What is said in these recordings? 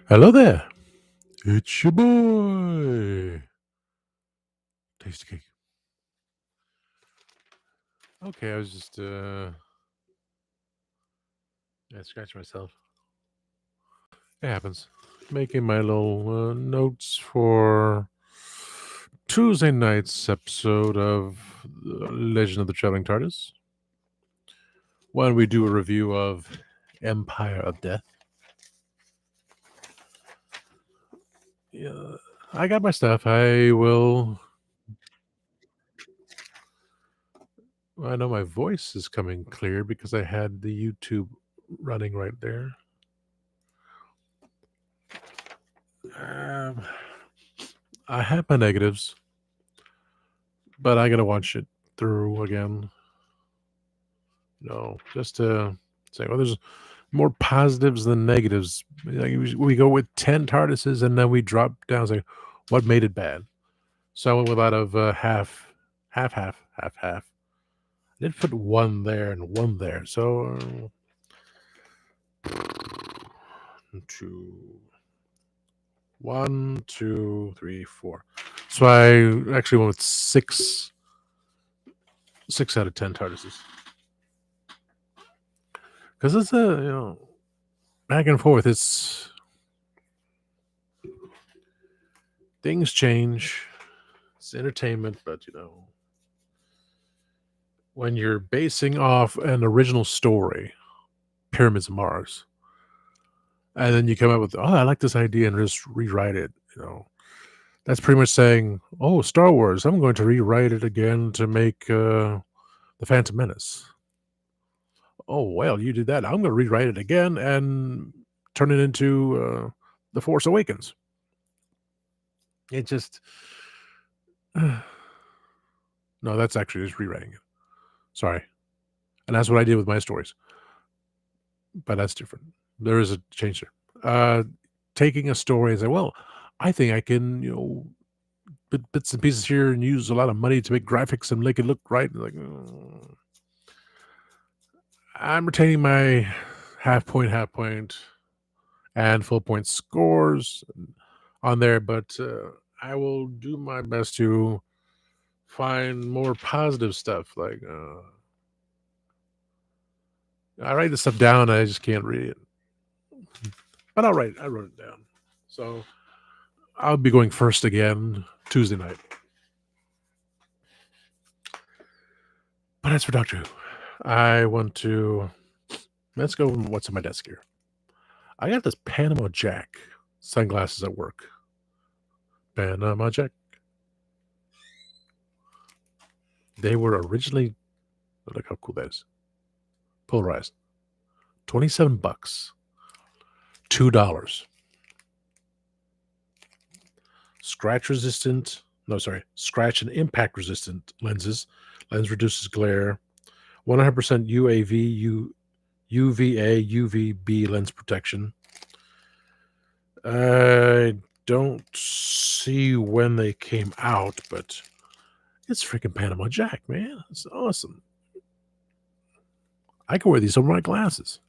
Hello there. It's your boy, Tasty Cake. Okay, I was just I scratched myself. It happens. Making my little notes for Tuesday night's episode of Legend of the Traveling TARDIS, when we do a review of Empire of Death. Yeah, I got my stuff. I know my voice is coming clear because I had the YouTube running right there. I have my negatives, but I gotta watch it through again. Just to say, well, there's more positives than negatives. Like we go with 10 TARDISes and then we drop down. Say, what made it bad? So I went with out of half. I did put one there and one there. So two, 1, 2, 3, 4. So I actually went with 6 out of 10 TARDISes. Because it's back and forth. It's things change. It's entertainment, but when you're basing off an original story, Pyramids of Mars, and then you come up with, I like this idea and just rewrite it, that's pretty much saying, oh, Star Wars, I'm going to rewrite it again to make The Phantom Menace. Oh, well, you did that. I'm going to rewrite it again and turn it into The Force Awakens. It just... no, that's actually just rewriting it. Sorry. And that's what I did with my stories. But that's different. There is a change there. Taking a story and say, well, I think I can, put bits and pieces here and use a lot of money to make graphics and make it look right. Like, I'm retaining my half point, and full point scores on there, but I will do my best to find more positive stuff. Like, I write this stuff down, and I just can't read it. But I wrote it down. So I'll be going first again Tuesday night. But as for Doctor Who, I want to... Let's go with what's on my desk here. I got this Panama Jack sunglasses at work. Panama Jack. They were originally... Look how cool that is. Polarized. $27. $2. Scratch and impact resistant lenses. Lens reduces glare. 100% UAV, UVA, UVB lens protection. I don't see when they came out, but it's freaking Panama Jack, man. It's awesome. I can wear these over my glasses.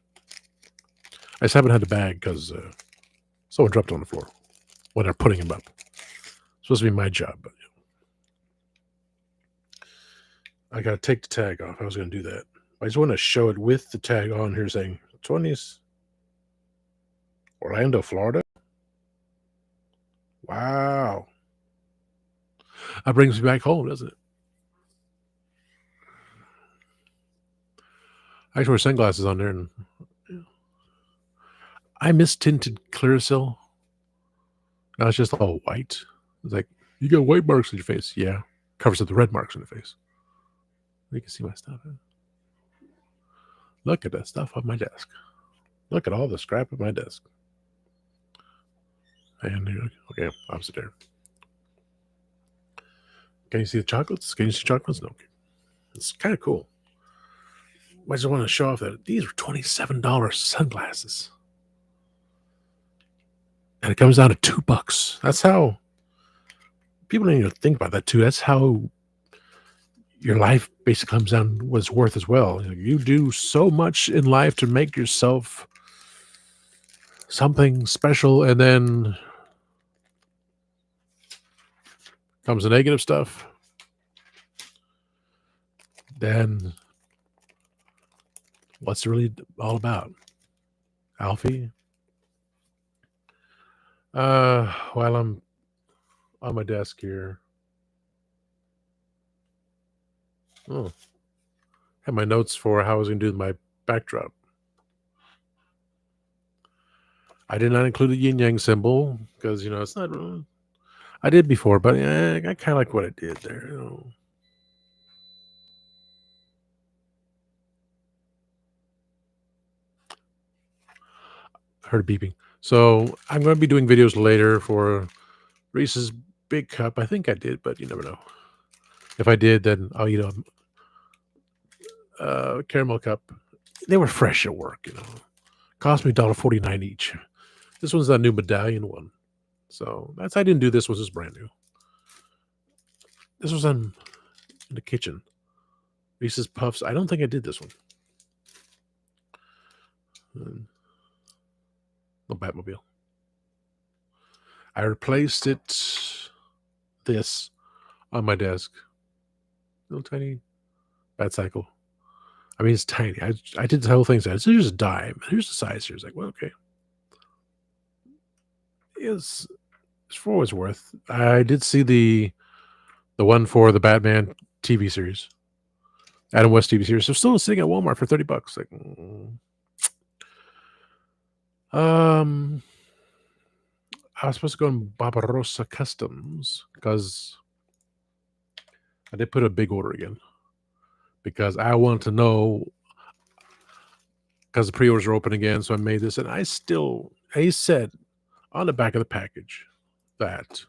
I just haven't had a bag because someone dropped on the floor when they're putting them up. It's supposed to be my job, but I got to take the tag off. I was going to do that. I just want to show it with the tag on here saying 20s Orlando, Florida. Wow. That brings me back home, doesn't it? I actually wear sunglasses on there, and I miss tinted Clearasil. Now it's just all white. It's like, you got white marks on your face. Yeah. Covers up the red marks on the face. You can see my stuff. Look at that stuff on my desk. Look at all the scrap on my desk. And okay, opposite there. Can you see the chocolates? Can you see chocolates? No. Okay. It's kind of cool. I just want to show off that these are $27 sunglasses. And it comes down to $2. That's how people don't even think about that too. That's how your life basically comes down to what it's worth as well. You do so much in life to make yourself something special, and then comes the negative stuff. Then what's it really all about, Alfie? While I'm on my desk here, oh, have my notes for how I was going to do my backdrop. I did not include a yin yang symbol because it's not. I did before, but I kind of like what I did there. Heard beeping. So I'm going to be doing videos later for Reese's Big Cup. I think I did, but you never know. If I did, then I'll eat a caramel cup. They were fresh at work, Cost me $1.49 each. This one's that new medallion one. So I didn't do this. Was just brand new. This was in the kitchen. Reese's Puffs. I don't think I did this one. The Batmobile. I replaced this on my desk. Little tiny Batcycle. I mean, it's tiny. I did the whole thing. So here's a dime. Here's the size here. It's like, well, okay. It's for what it's worth. I did see the one for the Batman TV series, Adam West TV series. So still sitting at Walmart for $30. Like, I was supposed to go in Barbarossa Customs because I did put a big order again because I wanted to know because the pre-orders are open again. So I made this, and he said on the back of the package that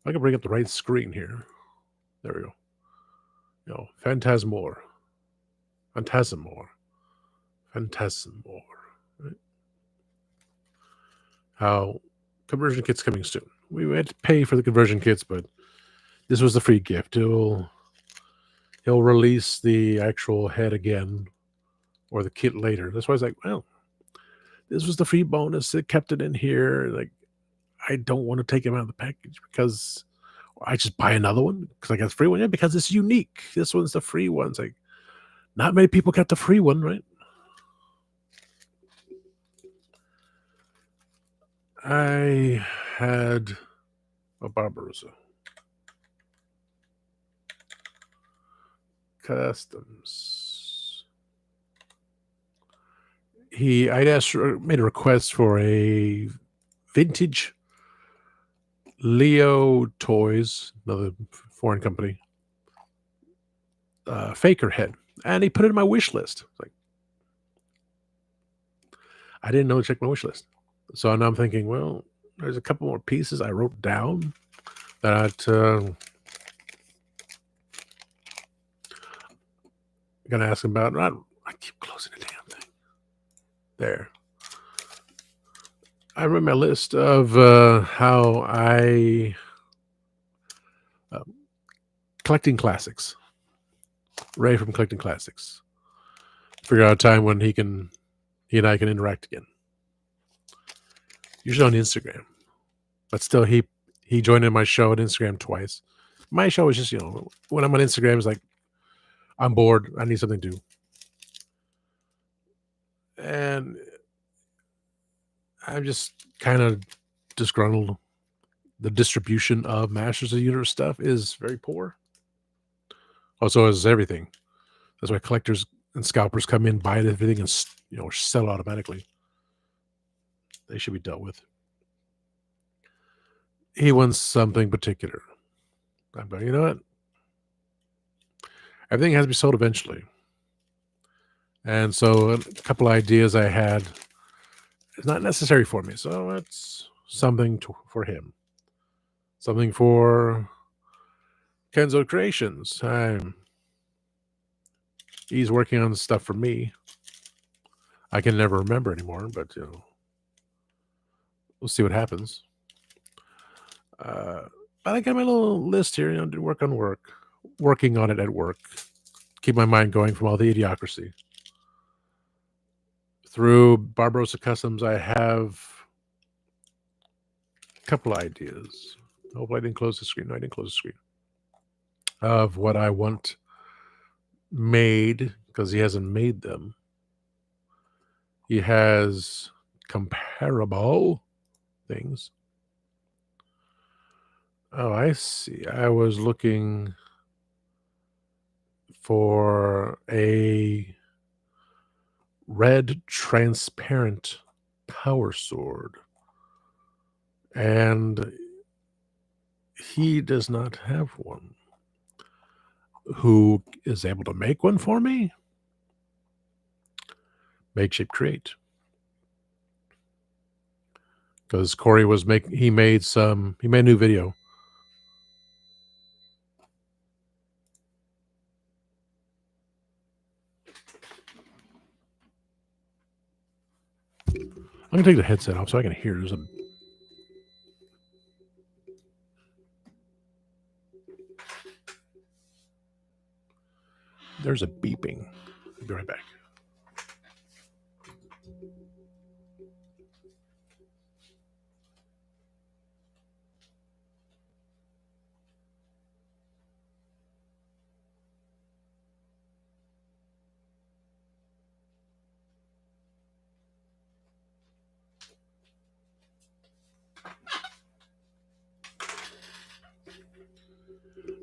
I can bring up the right screen here. There we go. Phantasmor. Right? How conversion kits coming soon. We had to pay for the conversion kits, but this was the free gift. He'll release the actual head again or the kit later. That's why I was like, well, this was the free bonus. It kept it in here. Like, I don't want to take him out of the package because I just buy another one because I got the free one. Yeah, because it's unique. This one's the free one. It's like, not many people got the free one, right? I had a Barbarossa Customs. I'd made a request for a vintage Leo Toys, another foreign company, Faker head, and he put it in my wish list. Like, I didn't know to check my wish list. So now I'm thinking, well, there's a couple more pieces I wrote down that I'm going to ask him about. I keep closing the damn thing. There. I read my list of how I collecting classics. Ray from Collecting Classics. Figure out a time when he and I can interact again. Usually on Instagram, but still he joined in my show on Instagram twice. My show is just when I'm on Instagram, it's like I'm bored. I need something to do, and I'm just kind of disgruntled. The distribution of Masters of the Universe stuff is very poor. Also, is everything. That's why collectors and scalpers come in, buy everything, and sell it automatically. They should be dealt with. He wants something particular. I'm going, you know what? Everything has to be sold eventually. And so a couple ideas I had is not necessary for me. So it's something for him. Something for Kenzo Creations. He's working on stuff for me. I can never remember anymore, but we'll see what happens. But I got my little list here, to work on work. working on it at work. Keep my mind going from all the idiocracy. Through Barbarossa Customs, I have a couple ideas. Hopefully I didn't close the screen. No, I didn't close the screen. Of what I want made, because he hasn't made them. He has comparable things. Oh, I see. I was looking for a red transparent power sword, and he does not have one. Who is able to make one for me? Make, Shape, Create. Because Corey was he made a new video. I'm gonna take the headset off so I can hear. There's a beeping. I'll be right back.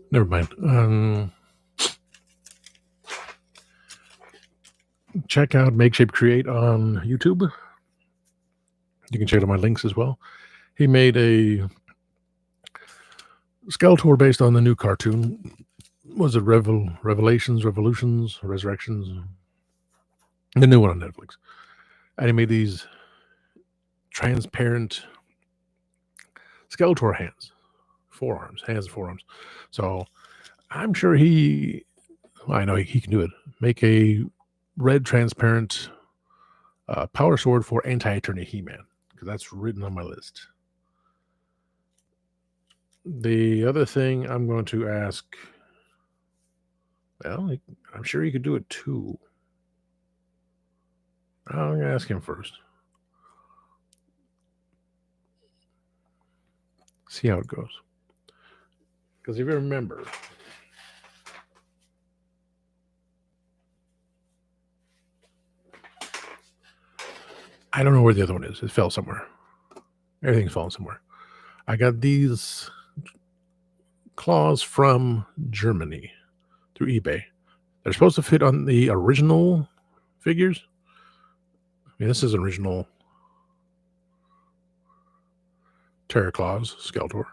Never mind. Check out Make, Shape, Create on YouTube. You can check out my links as well. He made a Skeletor based on the new cartoon. Was it Revelations, Revolutions, Resurrections? The new one on Netflix. And he made these transparent Skeletor hands and forearms. So I'm sure I know he can do it. Make a red transparent power sword for Anti-Eternity He-Man, because that's written on my list. The other thing I'm going to ask, well, I'm sure he could do it too. I'm going to ask him first. See how it goes. Because if you remember, I don't know where the other one is. It fell somewhere. Everything's fallen somewhere. I got these claws from Germany through eBay. They're supposed to fit on the original figures. I mean, this is an original Terraclaws Skeletor.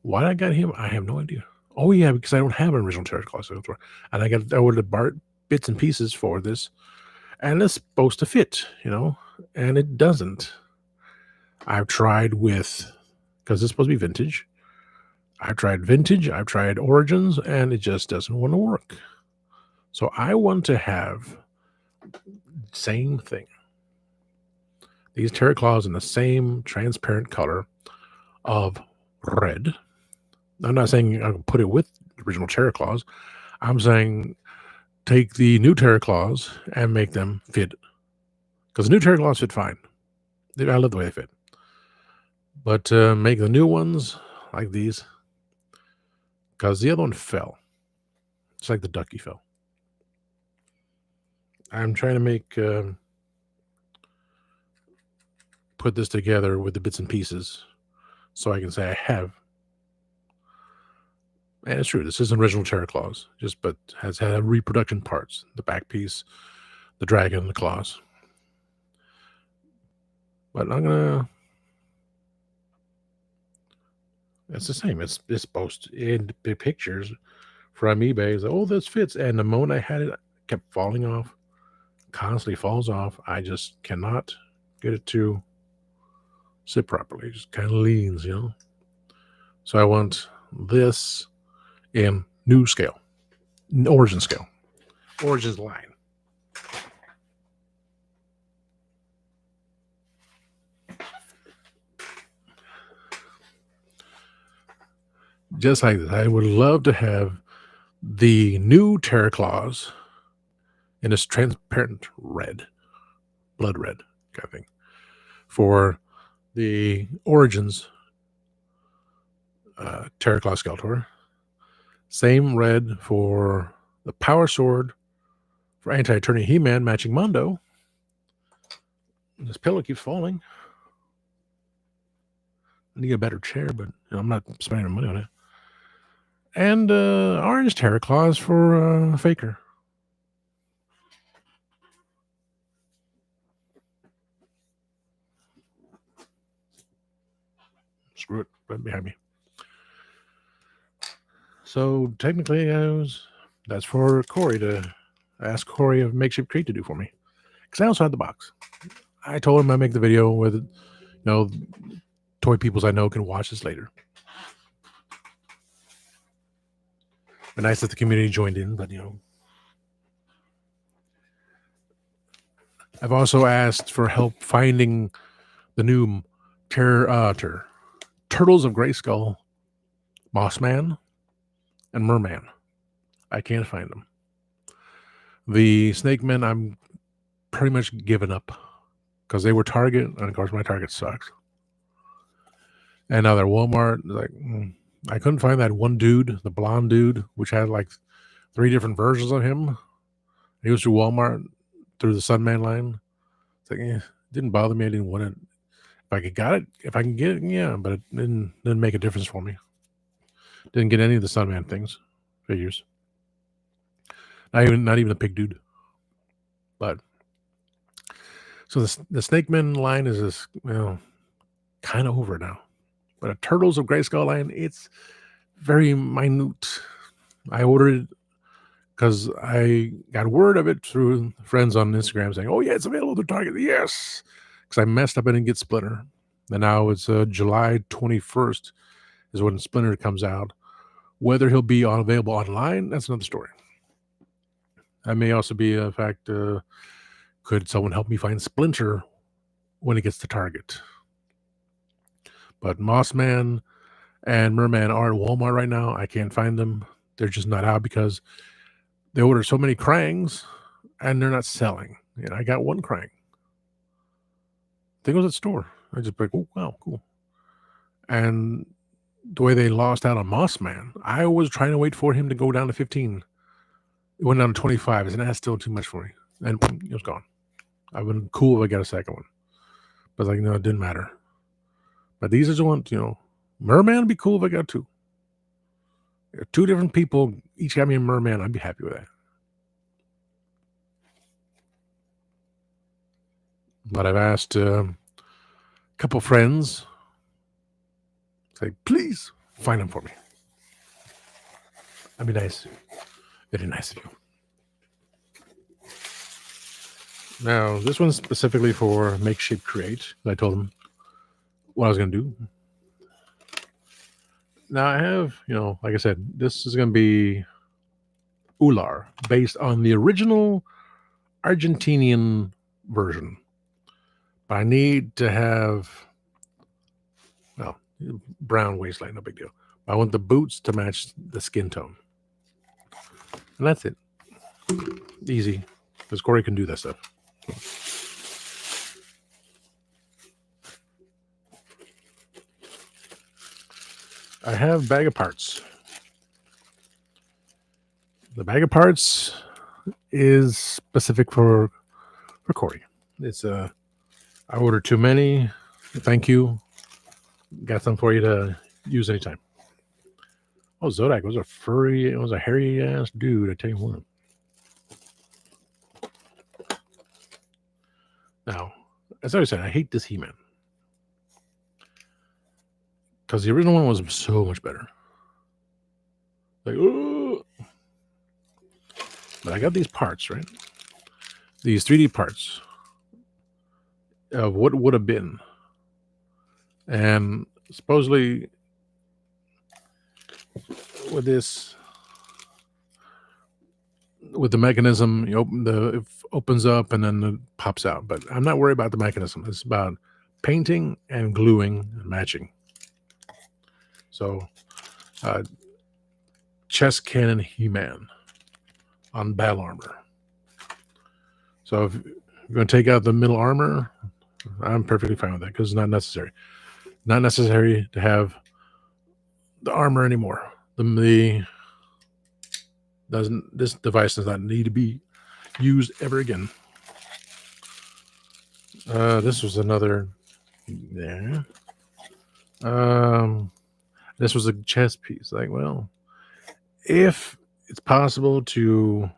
Why I got him, I have no idea. Oh yeah, because I don't have an original Terraclaws Skeletor, and I ordered bits and pieces for this, and it's supposed to fit, and it doesn't. I've tried because it's supposed to be vintage. I've tried vintage, I've tried origins, and it just doesn't want to work. So I want to have same thing. These Terraclaws in the same transparent color of red. I'm not saying I can put it with the original Terraclaws. I'm saying take the new Terraclaws and make them fit. Because the new Terraclaws fit fine. I love the way they fit. But make the new ones like these. Because the other one fell. It's like the ducky fell. I'm trying to make... put this together with the bits and pieces so I can say I have. And it's true, this is an original Terraclaws, but has had reproduction parts. The back piece, the dragon, the claws. But I'm gonna... It's the same. It's posted in the pictures from eBay. It's like, oh, this fits. And the moment I had it, it kept falling off. Constantly falls off. I just cannot get it to sit properly. It just kind of leans, So I want this in new scale, origin scale, origins line. Just like this. I would love to have the new Terror Claws in this transparent red, blood red kind of thing, for the Origins Terror Claw Skeletor. Same red for the Power Sword for Anti-Eternia He-Man matching Mondo. This pillow keeps falling. I need a better chair, but I'm not spending money on it. And orange Terror Claws for Faker. Screw it, right behind me. So technically, that's for Corey to ask Corey of Makeshift Crate to do for me, because I also had the box. I told him I'd make the video with, toy peoples I know can watch this later. But nice that the community joined in, but I've also asked for help finding the new Turtles of Grayskull, Mossman, and Merman. I can't find them. The Snake Men, I'm pretty much given up because they were Target, and of course my Target sucks. And now they're Walmart. Like, I couldn't find that one dude, the blonde dude, which had like 3 different versions of him. He was through Walmart through the Sunman line. It's like, it didn't bother me. I didn't want it. If I can get it, yeah, but it didn't make a difference for me. Didn't get any of the Sunman figures. Not even the pig dude. But so the Snake Men line is this, kind of over now. But a Turtles of Grayskull line, it's very minute. I ordered it because I got word of it through friends on Instagram saying, "Oh yeah, it's available through Target." Yes, because I messed up and didn't get Splinter, and now it's July 21st is when Splinter comes out. Whether he'll be available online, that's another story. That may also be a fact. Could someone help me find Splinter when it gets to Target? But Mossman and Merman are at Walmart right now. I can't find them. They're just not out because they order so many Krangs and they're not selling. And I got one Krang. I think it was at store. I just like, oh, wow, cool. And the way they lost out on Mossman, I was trying to wait for him to go down to 15. It went down to 25. I said, that's still too much for me. And it was gone. I've been cool if I got a second one. But like, no, it didn't matter. But these are the ones, Merman would be cool if I got 2. 2 different people, each got me a Merman. I'd be happy with that. But I've asked a couple friends, say, please find them for me. That'd be nice. Very nice of you. Now, this one's specifically for Makeshift Crate. I told them what I was going to do. Now, I have, like I said, this is going to be Ular, based on the original Argentinian version. But I need to have, brown waistline, no big deal. But I want the boots to match the skin tone. And that's it. Easy. Because Corey can do that stuff. I have bag of parts. The bag of parts is specific for Corey. It's I ordered too many. Thank you. Got some for you to use anytime. Oh, Zodak was a hairy ass dude, I tell you what. Now, as I said, I hate this He-Man. Because the original one was so much better. Like, oh. But I got these parts, right? These 3D parts of what would have been. And supposedly with this, with the mechanism, it opens up and then it pops out. But I'm not worried about the mechanism. It's about painting and gluing and matching. So chest cannon He-Man on battle armor. So if you're going to take out the middle armor, I'm perfectly fine with that because it's not necessary. Not necessary to have the armor anymore. This device does not need to be used ever again. This was another. Yeah. This was a chest piece. Like, well, if it's possible to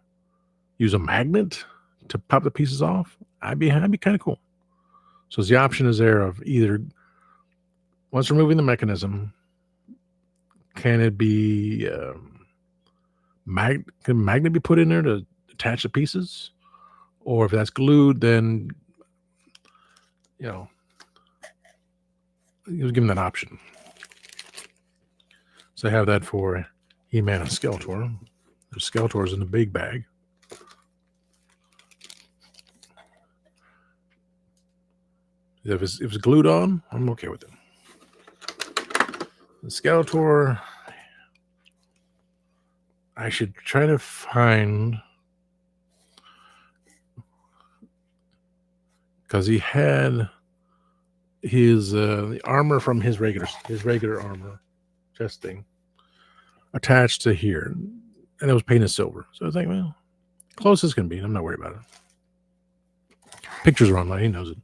use a magnet to pop the pieces off, I'd be kind of cool. So the option is there of either once removing the mechanism, can it be can a magnet be put in there to attach the pieces? Or if that's glued, then he was given that option. So I have that for He-Man and Skeletor. There's Skeletor's in the big bag. If it's glued on, I'm okay with it. The Skeletor, I should try to find, because he had his the armor from his regular armor chest thing attached to here, and it was painted silver. So I was like, well, close as can be. I'm not worried about it. Pictures are online. He knows it.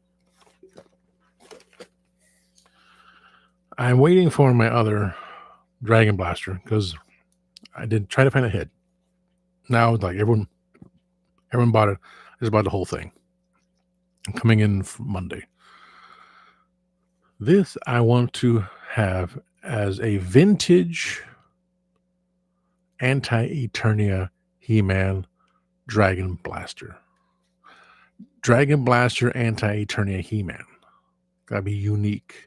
I'm waiting for my other Dragon Blaster because I did try to find a head. Now, like everyone bought it. I just bought the whole thing. I'm coming in Monday. This I want to have as a vintage Anti-Eternia He-Man Dragon Blaster. Dragon Blaster Anti-Eternia He-Man. Gotta be unique.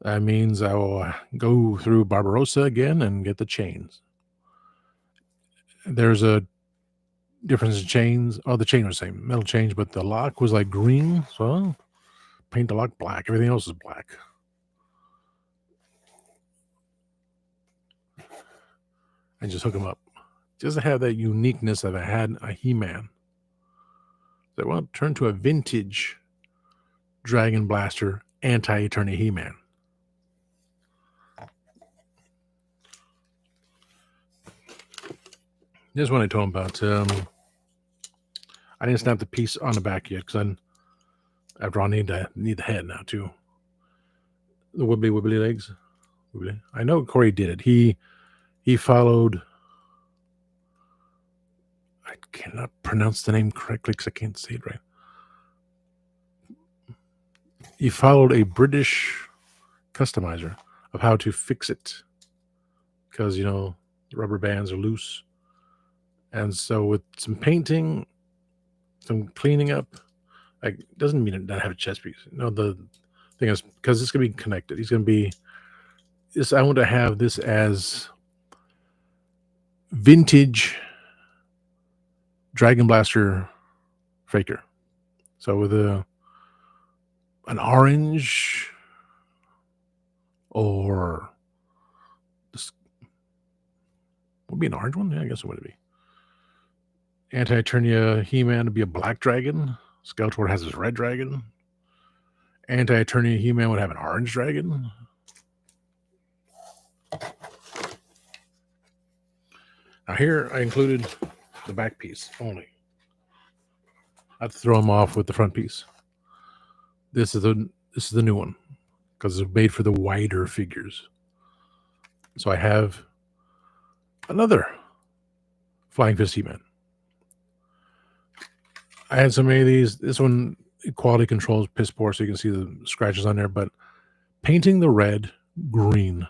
That means I will go through Barbarossa again and get the chains. There's a difference in chains. Oh, the chain was the same. Metal chains, but the lock was like green. So I'll paint the lock black. Everything else is black. And just hook them up. Just to have that uniqueness that I had a He-Man. So I want to turn to a vintage Dragon Blaster Anti-Eternia He-Man. This one I told him about. I didn't snap the piece on the back yet because after all, I need the head now too. The wibbly legs. Wibbly. I know Corey did it. He followed. I cannot pronounce the name correctly because I can't say it right. He followed a British customizer of how to fix it because the rubber bands are loose. And so with some painting, some cleaning up, like doesn't mean it not have a chest piece. No, the thing is because it's gonna be connected. He's gonna be this. I want to have this as vintage Dragon Blaster Faker. So with an orange or this would be an orange one. Yeah, I guess it would be. Anti-Eternia He-Man to be a black dragon. Skeletor has his red dragon. Anti-Eternia He-Man would have an orange dragon. Now here I included the back piece only. I have to throw them off with the front piece. This is the new one because it's made for the wider figures. So I have another Flying Fist He-Man. I had so many of these. This one, quality control is piss poor, so you can see the scratches on there. But painting the red green.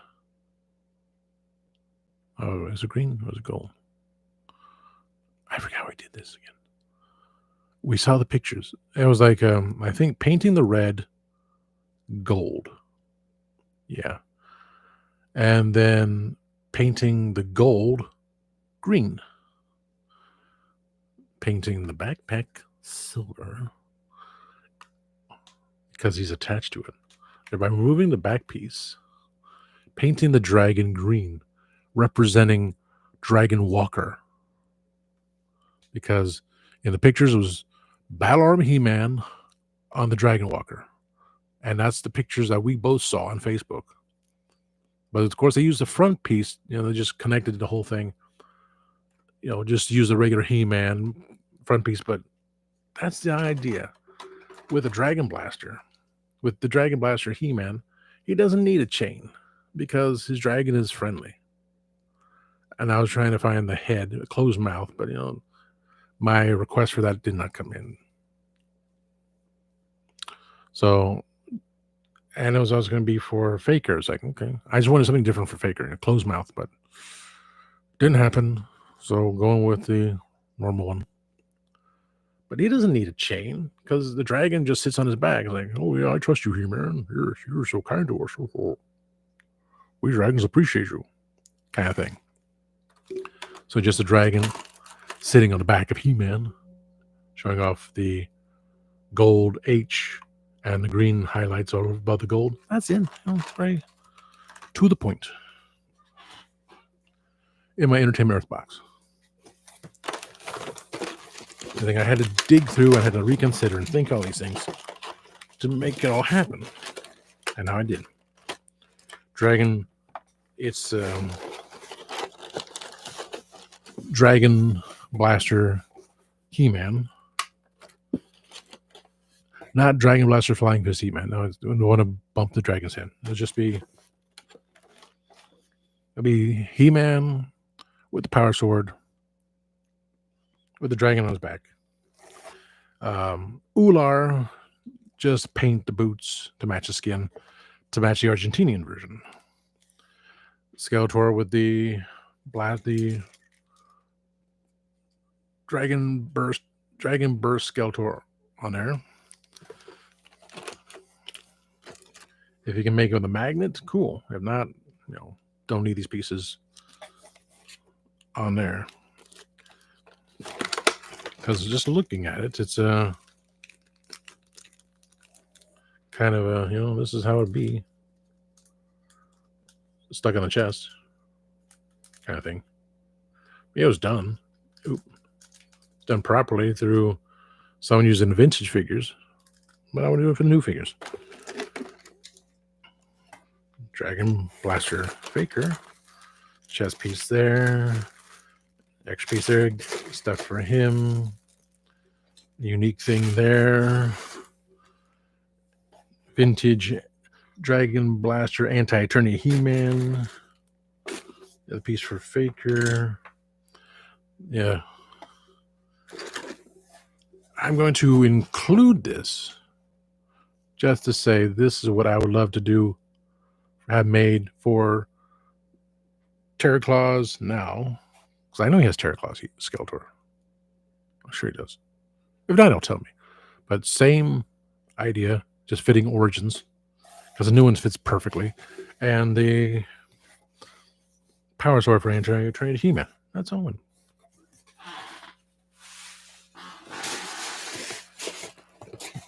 Oh, is it green or is it gold? I forgot how I did this again. We saw the pictures. It was like, I think painting the red gold. Yeah. And then painting the gold green. Painting the backpack silver because he's attached to it. And by removing the back piece, painting the dragon green, representing Dragon Walker, because in the pictures it was Battle Armor He-Man on the Dragon Walker, and that's the pictures that we both saw on Facebook. But of course, they used the front piece. They just connected the whole thing. Just use the regular He-Man front piece. But that's the idea with a Dragon Blaster. With the Dragon Blaster He-Man, he doesn't need a chain because his dragon is friendly. And I was trying to find the head, a closed mouth, but my request for that did not come in. So, and it was always going to be for Faker. It's like, okay, I just wanted something different for Faker, a closed mouth, but didn't happen. So going with the normal one. But he doesn't need a chain because the dragon just sits on his back. It's like, oh yeah, I trust you, He-Man. You're so kind to us. We dragons appreciate you, kind of thing. So just a dragon sitting on the back of He-Man, showing off the gold H and the green highlights all above the gold. That's it. Very to the point. In my Entertainment Earth box. I think I had to dig through, I had to reconsider and think all these things to make it all happen. And now I did. Dragon, it's Dragon Blaster He-Man. Not Dragon Blaster Flying Fist He-Man. No, I don't want to bump the dragon's head. It'll be He-Man with the power sword, with the dragon on his back. Ular, just paint the boots to match the skin, to match the Argentinian version. Skeletor with the Dragon Burst Skeletor on there. If you can make it with a magnet, cool. If not, don't need these pieces on there. Because just looking at it, it's a kind of a, this is how it'd be. Stuck on the chest kind of thing. Yeah, it was done. It's done properly through someone using vintage figures. But I want to do it for the new figures. Dragon Blaster Faker. Chest piece there. Extra piece there. Stuff for him. Unique thing there. Vintage Dragon Blaster Anti-Eternia He-Man. The piece for Faker. Yeah. I'm going to include this just to say this is what I would love to do, have made for Terror Claws now. Because I know he has Terror Claws Skeletor. I'm sure he does. If not, he'll tell me. But same idea, just fitting origins. Because the new one fits perfectly. And the power sword for Anti-Eternia He-Man. That's all one.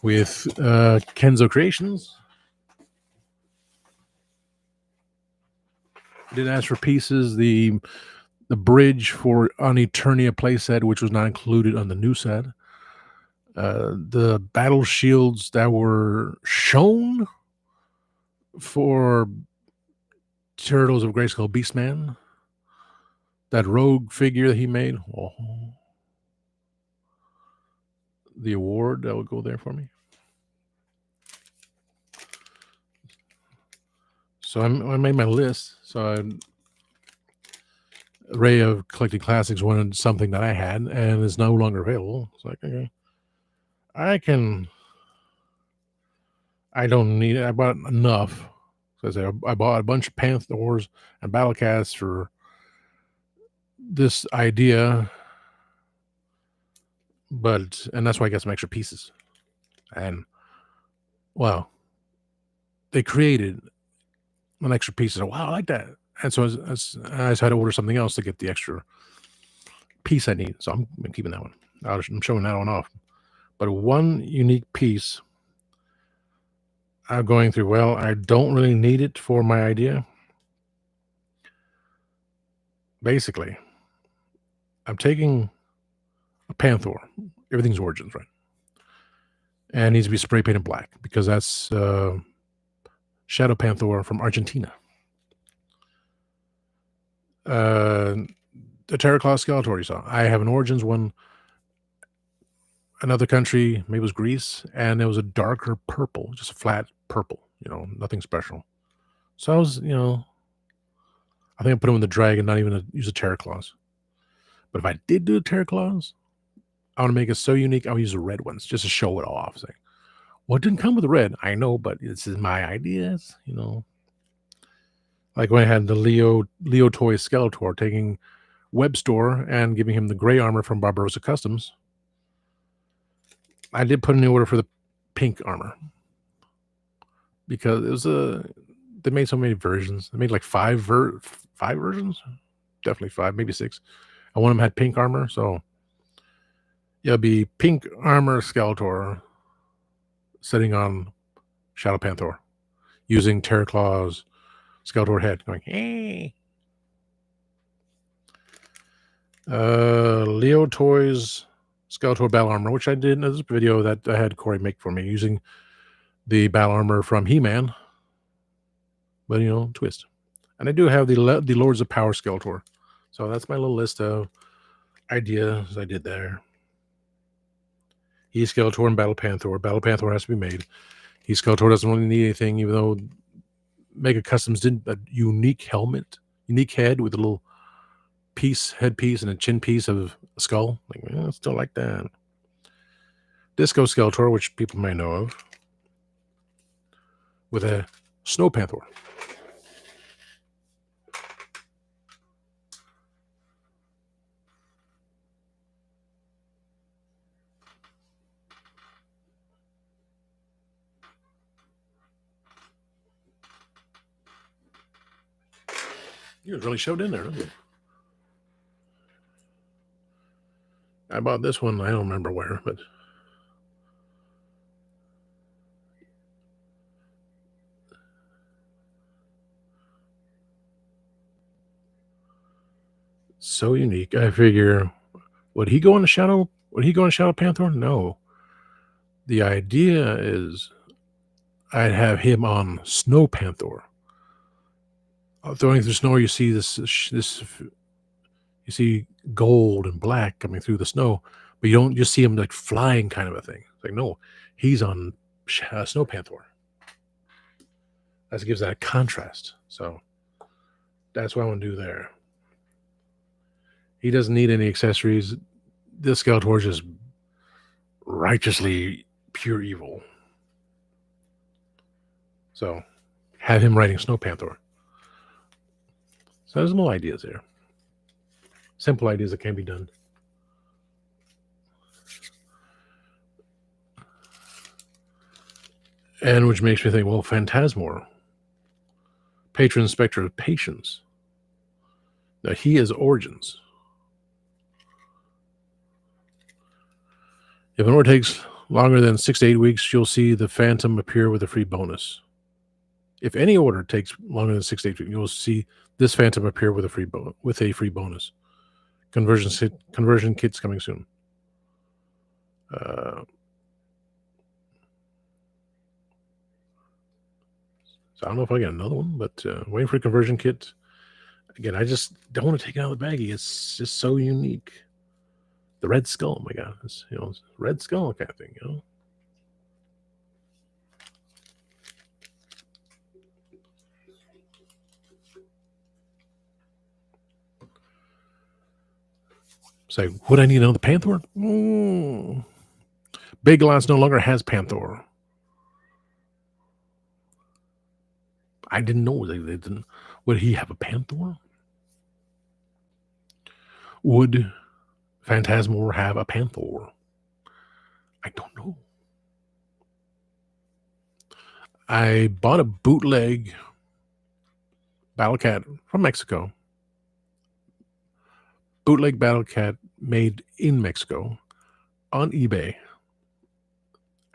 With Kenzo Creations. Did ask for pieces. The bridge for on Eternia playset, which was not included on the new set. The battle shields that were shown for Turtles of Grayskull Beastman. That rogue figure that he made. Oh. The award that would go there for me. So I made my list. So Array of Collecting Classics wanted something that I had and is no longer available. It's like, okay, I don't need it. I bought enough. So I bought a bunch of Panthers and Battlecats for this idea, and that's why I got some extra pieces. And well, they created an extra piece. Wow, I like that. And so I just had to order something else to get the extra piece I need. So I'm keeping that one. I'm showing that one off. But one unique piece I'm going through. Well, I don't really need it for my idea. basically, I'm taking a Panther. Everything's Origins, right? And it needs to be spray painted black because that's Shadow Panther from Argentina. The Terraclaw Skeletor you saw. I have an Origins one. Another country, maybe it was Greece, and it was a darker purple, just a flat purple, nothing special. So I was, I think I put him in the dragon, not even use a Terraclaws. But if I did do a Terraclaws, I want to make it so unique, I would use the red ones just to show it off. Saying, well, it didn't come with the red. I know, but this is my ideas, Like when I had the Leo Toy Skeletor, taking Web Store and giving him the gray armor from Barbarossa Customs. I did put in the order for the pink armor because it was they made so many versions. They made like five versions, definitely 5, maybe 6. And one of them had pink armor, so yeah, it'd be pink armor Skeletor sitting on Shadow Panther using Terraclaw's Skeletor head going, hey. Leo Toys Skeletor Battle Armor, which I did in this video that I had Corey make for me using the battle armor from He-Man, but twist. And I do have the Lords of Power Skeletor, so that's my little list of ideas I did there. He's Skeletor and Battle Panther. Battle Panther has to be made. He's Skeletor doesn't really need anything, even though Mega Customs did a unique helmet, unique head with a little headpiece and a chin piece of a skull. I still like that. Disco Skeletor, which people may know of, with a Snow Panther. You really showed in there, didn't you? I bought this one. I don't remember where, but so unique. I figure, would he go on Shadow Panther? No. The idea is I'd have him on Snow Panther. Throwing through snow, you see this. You see gold and black coming through the snow, but you don't just see him like flying, kind of a thing. It's like, no, he's on Snow Panther. That gives that contrast. So that's what I want to do there. He doesn't need any accessories. This Skeletor is just righteously pure evil. So have him riding Snow Panther. So there's more ideas there. Simple ideas that can be done. And which makes me think, well, Phantasmor, Patron Spectre of Patience. Now he is Origins. If an order takes longer than 6 to 8 weeks, you'll see the Phantom appear with a free bonus. If any order takes longer than 6 to 8 weeks, you'll see this Phantom appear with a free bonus. Conversion kits coming soon. So I don't know if I get another one, but waiting for a conversion kit. Again, I just don't want to take it out of the baggie. It's just so unique. The Red Skull, oh my God, it's, Red Skull kind of thing, So, would I need another Panther? Big Lots no longer has Panther. I didn't know they didn't. Would he have a Panther? Would Phantasmor have a Panther? I don't know. I bought a bootleg Battle Cat from Mexico. Bootleg Battle Cat made in Mexico on eBay.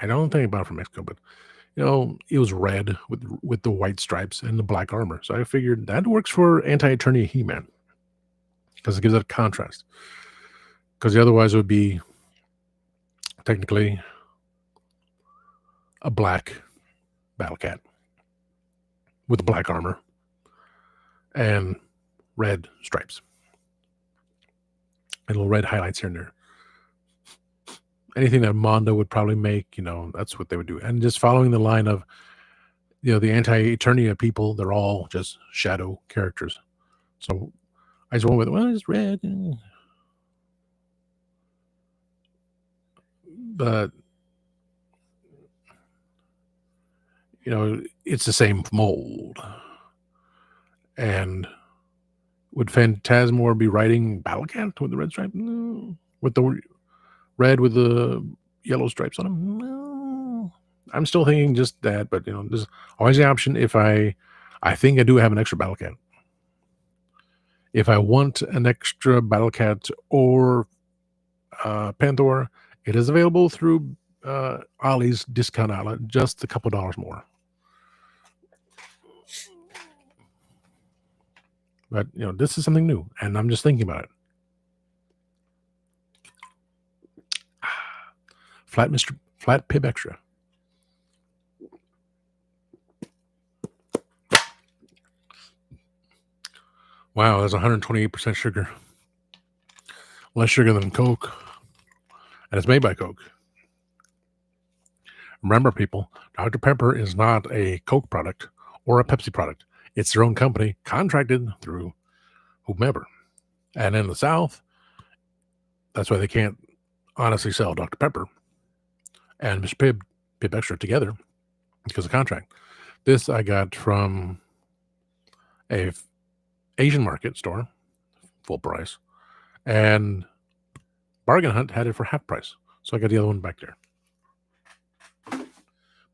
I don't think I bought it from Mexico, but it was red with the white stripes and the black armor. So I figured that works for Anti-Eternia He-Man. because it gives it a contrast. Because otherwise it would be technically a black battle cat with black armor and red stripes and little red highlights here and there. Anything that Mondo would probably make, that's what they would do. And just following the line of, the anti-Eternia people, they're all just shadow characters. So I just went with, well, it's red. But, it's the same mold. And would Phantasmor be riding Battle Cat with the red stripe? No. With the red with the yellow stripes on him? No. I'm still thinking just that, but there's always the option if I think I do have an extra Battle Cat. If I want an extra Battle Cat or Panther, it is available through Ollie's discount outlet, just a couple dollars more. But this is something new, and I'm just thinking about it. Flat Pib Extra. Wow, that's 128% sugar. Less sugar than Coke. And it's made by Coke. Remember, people, Dr. Pepper is not a Coke product or a Pepsi product. It's their own company, contracted through whomever. And in the South, that's why they can't honestly sell Dr. Pepper and Mr. Pib Extra together because of contract. This I got from a Asian market store, full price, and Bargain Hunt had it for half price. So I got the other one back there.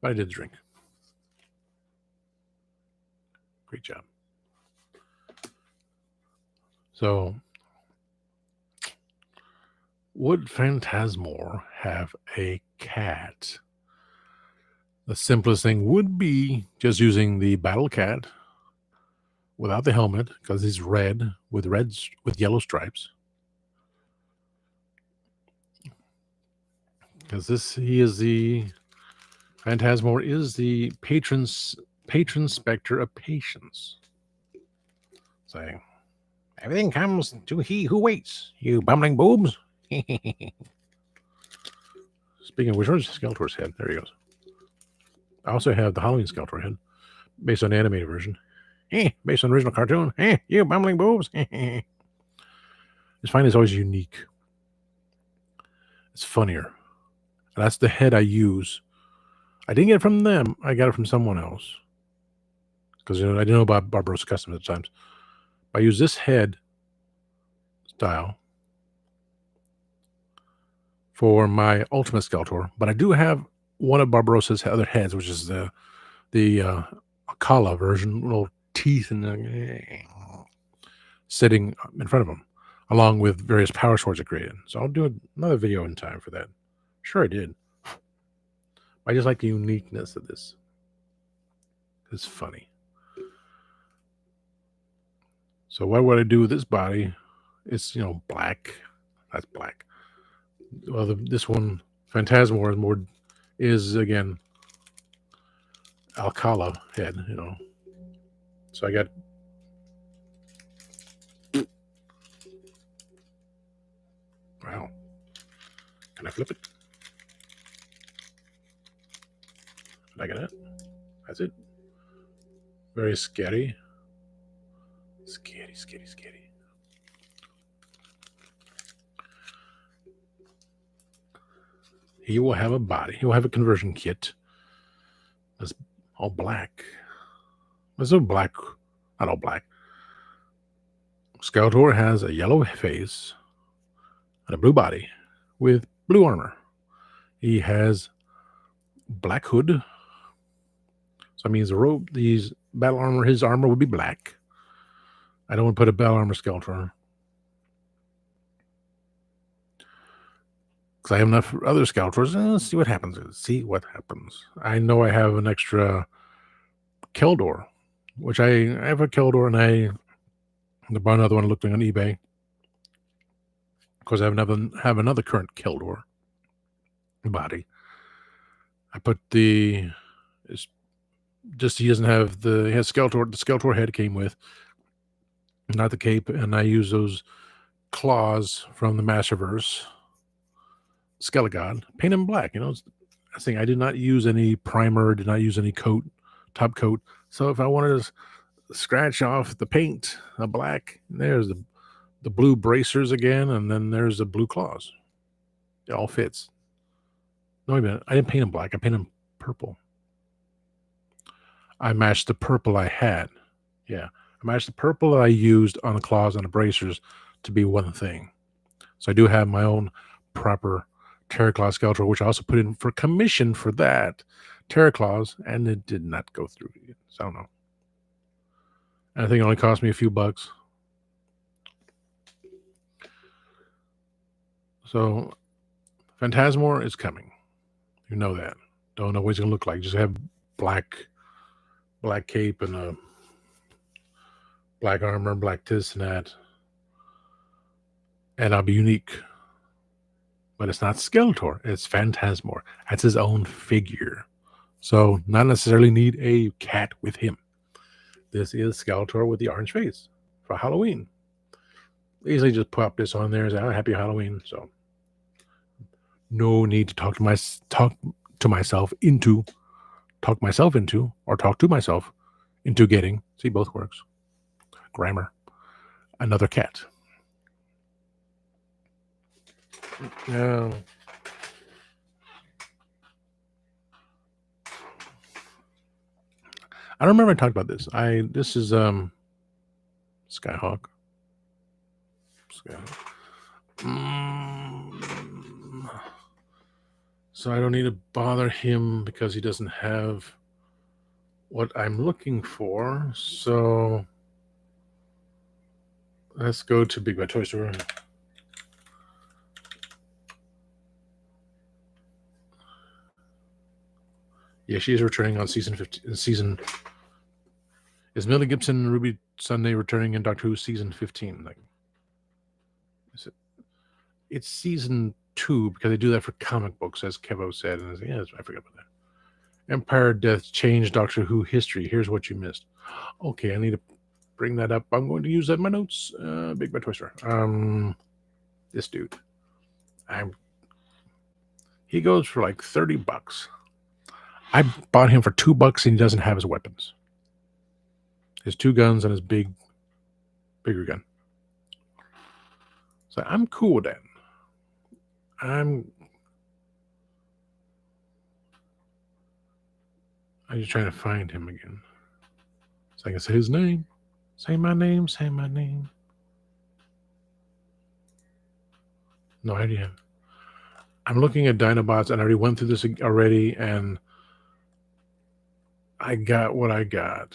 But I did drink. Great job. So, would Phantasmor have a cat? The simplest thing would be just using the Battle Cat without the helmet, because he's red with yellow stripes. Because Phantasmor is the patron specter of patience. Saying, everything comes to he who waits, you bumbling boobs. Speaking of which, where's Skeletor's head? There he goes. I also have the Halloween Skeletor head, based on the animated version. Based on the original cartoon. You bumbling boobs. I just find it's always unique. It's funnier. And that's the head I use. I didn't get it from them. I got it from someone else. Because I didn't know about Barbarossa Custom at the times. I use this head style for my Ultimate Skeletor, but I do have one of Barbarossa's other heads, which is the Akala version, little teeth and sitting in front of him, along with various power swords I created. So I'll do another video in time for that. Sure, I did. I just like the uniqueness of this. It's funny. So what would I do with this body? It's, black. That's black. Well, this one, Phantasmor, is again, Alcala head, So I got... Wow. Can I flip it? Like that. That's it. Very scary. Scary. He will have a body. He will have a conversion kit. That's all black. There's no black. Not all black. Skeletor has a yellow face and a blue body with blue armor. He has black hood. So that means these battle armor, his armor would be black. I don't want to put a battle armor Skeletor. Because I have enough other Skeletors. Let's see what happens. I know I have an extra Keldor, which I have a Keldor, and I bought another one looking on eBay. because I have another current Keldor body. I put it's just he doesn't have he has Skeletor. The Skeletor head came with, not the cape, and I use those claws from the Masterverse Skelegod, paint them black. I think I did not use any primer, did not use any top coat. So if I wanted to scratch off the paint, the black, there's the blue bracers again, and then there's the blue claws. It all fits. No, wait a minute. I didn't paint them black. I painted them purple. I matched the purple I had. Yeah. I matched the purple that I used on the claws and the bracers to be one thing. So I do have my own proper Terraclaw Skeletor, which I also put in for commission for that Terraclaws, and it did not go through. So I don't know. And I think it only cost me a few bucks. So Phantasmor is coming. You know that. Don't know what he's gonna look like. Just have black cape and a black armor, black this and that. And I'll be unique. But it's not Skeletor, it's Phantasmor. That's his own figure. So not necessarily need a cat with him. This is Skeletor with the orange face for Halloween. Easily just pop this on there and say, oh, happy Halloween. So no need to talk myself into getting, see, both works. Grammar. Another cat. Now, I don't remember I talked about this. This is Skyhawk. So I don't need to bother him because he doesn't have what I'm looking for. So let's go to Big Bad Toy Store. Yeah, she's returning on season 15. Is Millie Gibson and Ruby Sunday returning in Doctor Who season 15? Like, is it? It's season 2 because they do that for comic books, as Kevo said. And I was like, yeah, I forgot about that. Empire Death changed Doctor Who history. Here's what you missed. Okay, I need to bring that up. I'm going to use that in my notes. Big Bad Toy Store. This dude. He goes for like $30. I bought him for $2 and he doesn't have his weapons. His 2 guns and his bigger gun. So I'm cool with that. I'm just trying to find him again. So I can say his name. Say my name. Say my name. No idea. I'm looking at Dinobots and I already went through this already and I got what I got.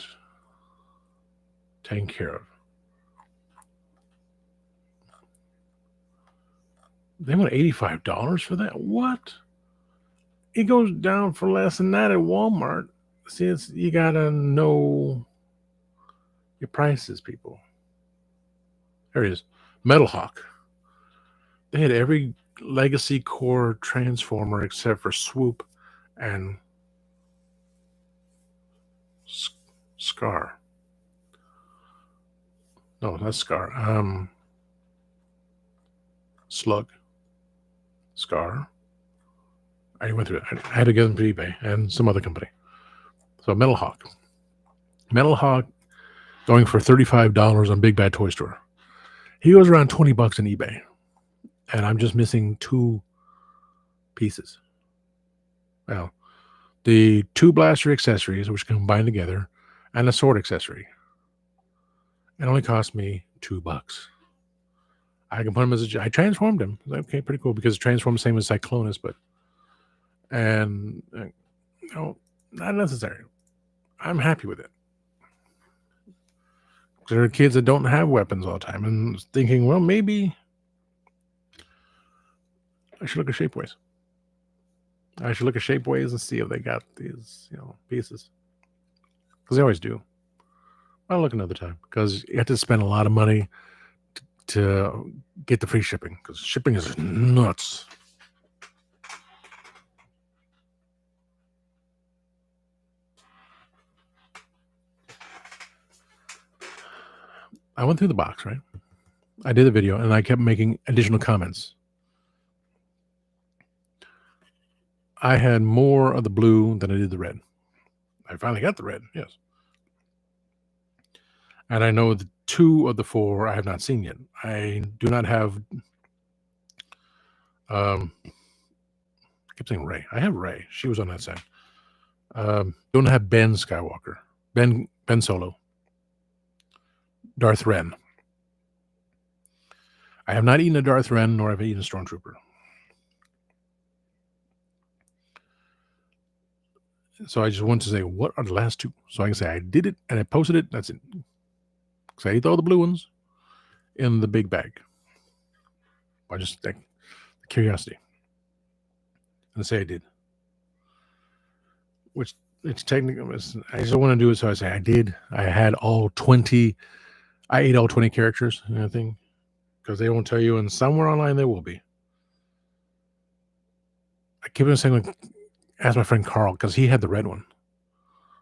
Taken care of. They want $85 for that? What? It goes down for less than that at Walmart. See, you gotta know your prices, people. There he is. Metal Hawk. They had every Legacy Core Transformer except for Swoop and Scar. No, not Scar. Slug. Scar. I went through it. I had to get them to eBay and some other company. So Metal Hawk. Metal Hawk going for $35 on Big Bad Toy Store. He goes around $20 on eBay. And I'm just missing 2 pieces. Well, the 2 blaster accessories, which combine together, and a sword accessory. It only cost me $2. I can put him I transformed him. Okay, pretty cool because it transformed the same as Cyclonus, but no, not necessary. I'm happy with it. There are kids that don't have weapons all the time and thinking, well, maybe I should look at Shapeways. I should look at Shapeways and see if they got these, pieces. Because they always do. I'll look another time because you have to spend a lot of money to get the free shipping because shipping is nuts. I went through the box, right? I did the video and I kept making additional comments. I had more of the blue than I did the red. I finally got the red, yes. And I know the 2 of the 4 I have not seen yet. I do not have I kept saying Rey. I have Rey. She was on that side. Don't have Ben Skywalker. Ben Solo. Darth Ren. I have not eaten a Darth Ren, nor have I eaten a Stormtrooper. So I just want to say, what are the last 2? So I can say I did it and I posted it. That's it. Because I ate all the blue ones in the big bag. I just think curiosity. And say I did. Which it's technically, I just want to do it. So I say I did. I had all 20. I ate all 20 characters and everything. Because they won't tell you, and somewhere online there will be. I keep on saying, ask my friend Carl, because he had the red one.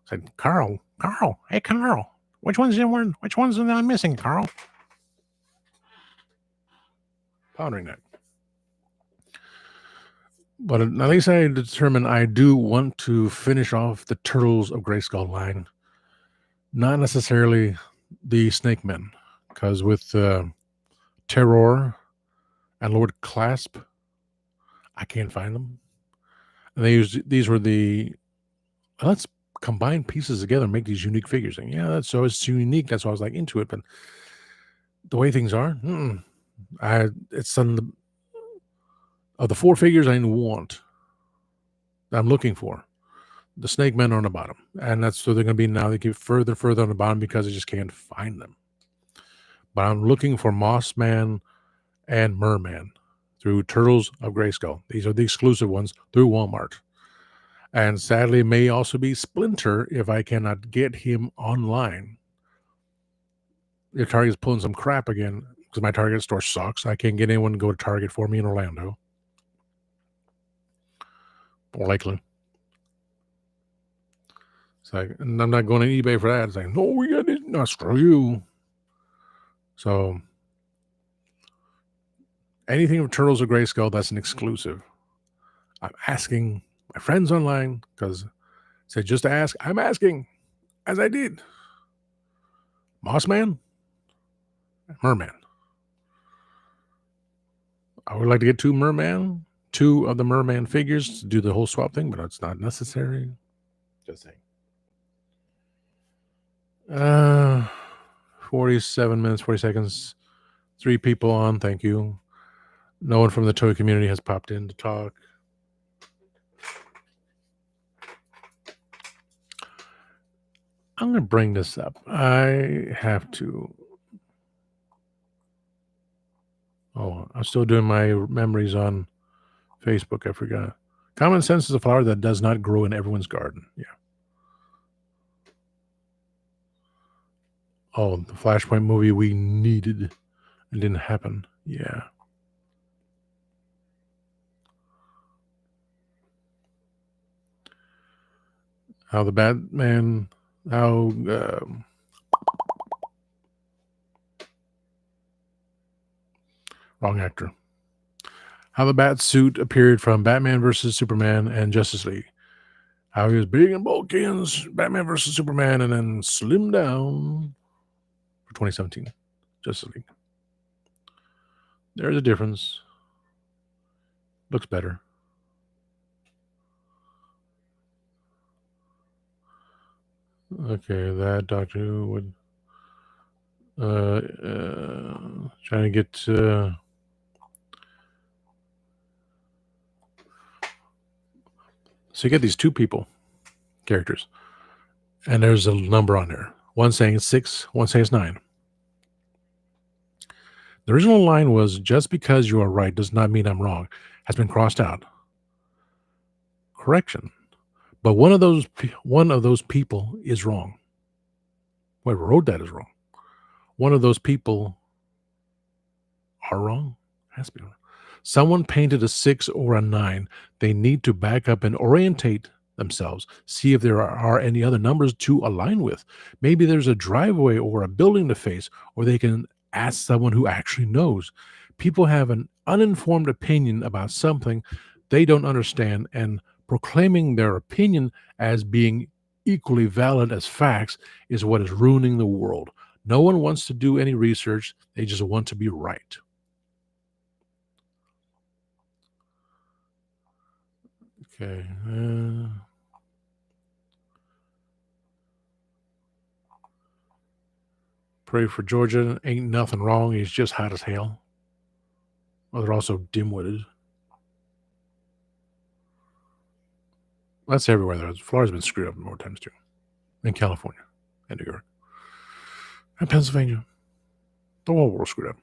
I said, Carl, hey Carl, which ones am I missing, Carl? Pondering that. But at least I determined I do want to finish off the Turtles of Grayskull line. Not necessarily the Snake Men, because with Terror and Lord Clasp, I can't find them. And these were the, let's combine pieces together and make these unique figures. And yeah, it's unique. That's why I was like into it. But the way things are, it's some of the 4 figures I want, I'm looking for. The Snake Men are on the bottom. And that's so they're going to be now. They get further on the bottom because I just can't find them. But I'm looking for Moss Man and Merman through Turtles of Grayskull. These are the exclusive ones through Walmart. And sadly, it may also be Splinter if I cannot get him online. If Target's pulling some crap again, because my Target store sucks. I can't get anyone to go to Target for me in Orlando. Or Lakeland. It's like, and I'm not going to eBay for that. It's like, no, we got it. No, screw you. So anything from Turtles of Grayskull, that's an exclusive. I'm asking my friends online because said just to ask. I'm asking, as I did. Mossman, Merman. I would like to get 2 of the Merman figures to do the whole swap thing, but it's not necessary. Just saying. 47 minutes, 40 seconds. 3 people on. Thank you. No one from the toy community has popped in to talk. I'm going to bring this up. I have to. Oh, I'm still doing my memories on Facebook. I forgot. Common sense is a flower that does not grow in everyone's garden. Yeah. Oh, the Flashpoint movie we needed. It didn't happen. Yeah. How the Batman... How... wrong actor. How the bat suit appeared from Batman versus Superman and Justice League. How he was big and bulky in Batman versus Superman and then slimmed down for 2017 Justice League. There's a difference. Looks better. Okay, that Doctor Who would trying to get so you get these 2 characters, and there's a number on there. One saying it's 6, one saying it's 9. The original line was, just because you are right does not mean I'm wrong, has been crossed out. Correction. But one of those people is wrong. Whoever wrote that is wrong. One of those people are wrong. Has to be wrong. Someone painted a 6 or a 9. They need to back up and orientate themselves, see if there are any other numbers to align with. Maybe there's a driveway or a building to face, or they can ask someone who actually knows. People have an uninformed opinion about something they don't understand, and proclaiming their opinion as being equally valid as facts is what is ruining the world. No one wants to do any research, they just want to be right. Okay. Pray for Georgia. Ain't nothing wrong. He's just hot as hell. Well, they're also dim-witted. That's everywhere. Though. Florida's been screwed up more times too. In California and New York and Pennsylvania. The whole world screwed up.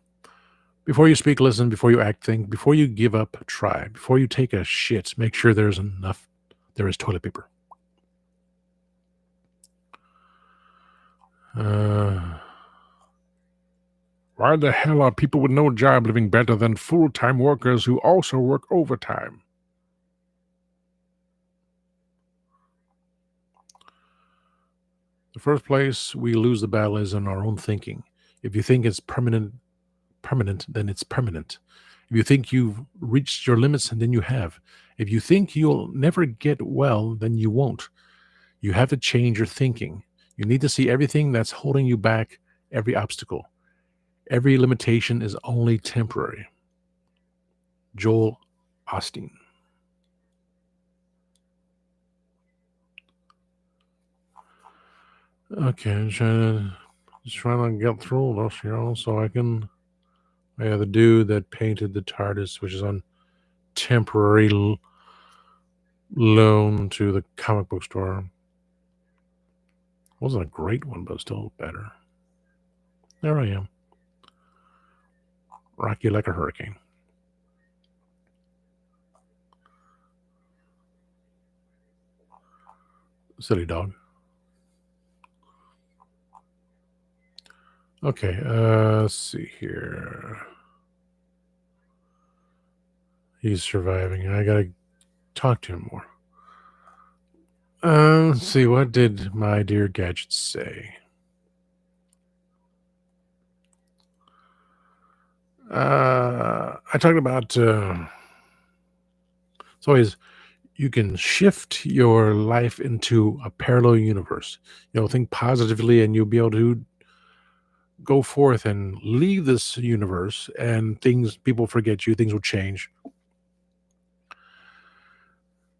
Before you speak, listen. Before you act, think. Before you give up, try. Before you take a shit, make sure there is toilet paper. Why the hell are people with no job living better than full-time workers who also work overtime? The first place we lose the battle is in our own thinking. If you think it's permanent, then it's permanent. If you think you've reached your limits, then you have. If you think you'll never get well, then you won't. You have to change your thinking. You need to see everything that's holding you back, every obstacle. Every limitation is only temporary. Joel Osteen. Okay, I'm trying to get through this, so I can. Yeah, the dude that painted the TARDIS, which is on temporary loan to the comic book store. Wasn't a great one, but still better. There I am. Rock you like a hurricane. Silly dog. Okay, let's see here. He's surviving. I gotta talk to him more. Let's see, what did my dear Gadget say? I talked about it's always you can shift your life into a parallel universe. Think positively, and you'll be able to go forth and leave this universe, and people forget you, things will change.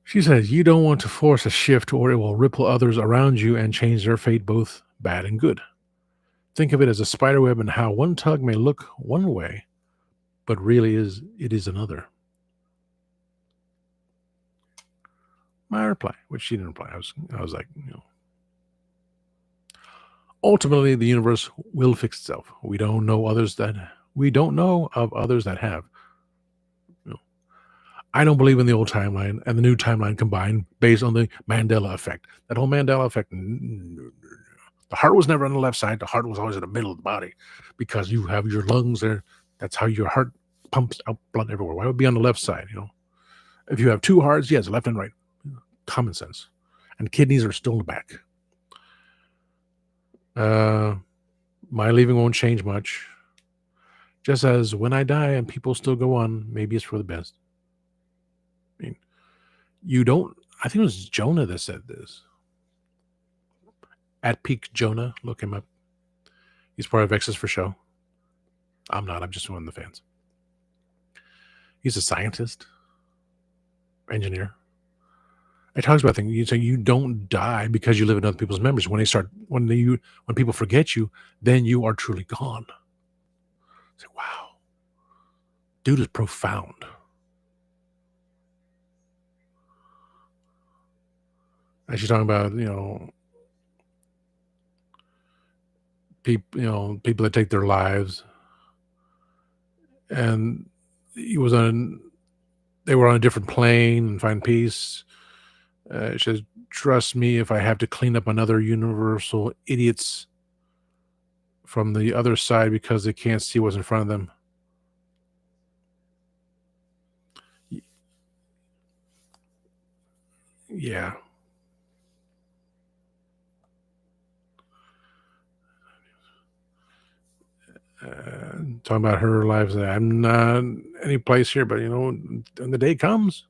She says, you don't want to force a shift or it will ripple others around you and change their fate, both bad and good. Think of it as a spider web and how one tug may look one way, but really it is another. My reply, which she didn't reply, I was like, ultimately the universe will fix itself. We don't know of others that have. I don't believe in the old timeline and the new timeline combined based on the Mandela effect. That whole Mandela effect, the heart was never on the left side. The heart was always in the middle of the body because you have your lungs there. That's how your heart pumps out blood everywhere. Why would it be on the left side? If you have two hearts, yes, left and right. Common sense. And kidneys are still in the back. My leaving won't change much. Just as when I die and people still go on, maybe it's for the best. I mean, I think it was Jonah that said this. At Peak Jonah, look him up. He's part of X's for Show. I'm not, I'm just one of the fans. He's a scientist, engineer. It talks about things. You don't die because you live in other people's memories. When people forget you, then you are truly gone. It's like, wow. Dude is profound. And she's talking about, people that take their lives. And they were on a different plane and find peace. It says, trust me, if I have to clean up another universal idiots from the other side because they can't see what's in front of them, Yeah. Talking about her lives. I'm not any place here, but when the day comes,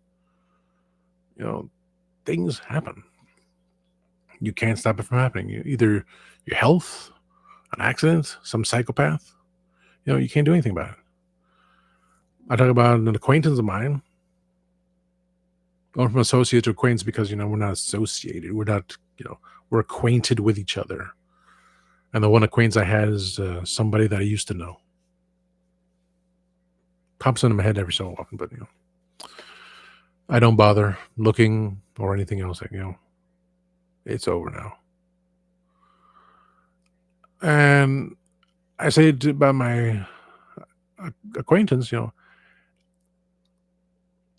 you know, things happen. You can't stop it from happening. Either your health, an accident, some psychopath. You can't do anything about it. I talk about an acquaintance of mine going from associate to acquaintance because we're not associated. We're not. We're acquainted with each other. And the one acquaintance I had is somebody that I used to know. Pops into my head every so often, but I don't bother looking or anything else. It's over now. And I say about my acquaintance,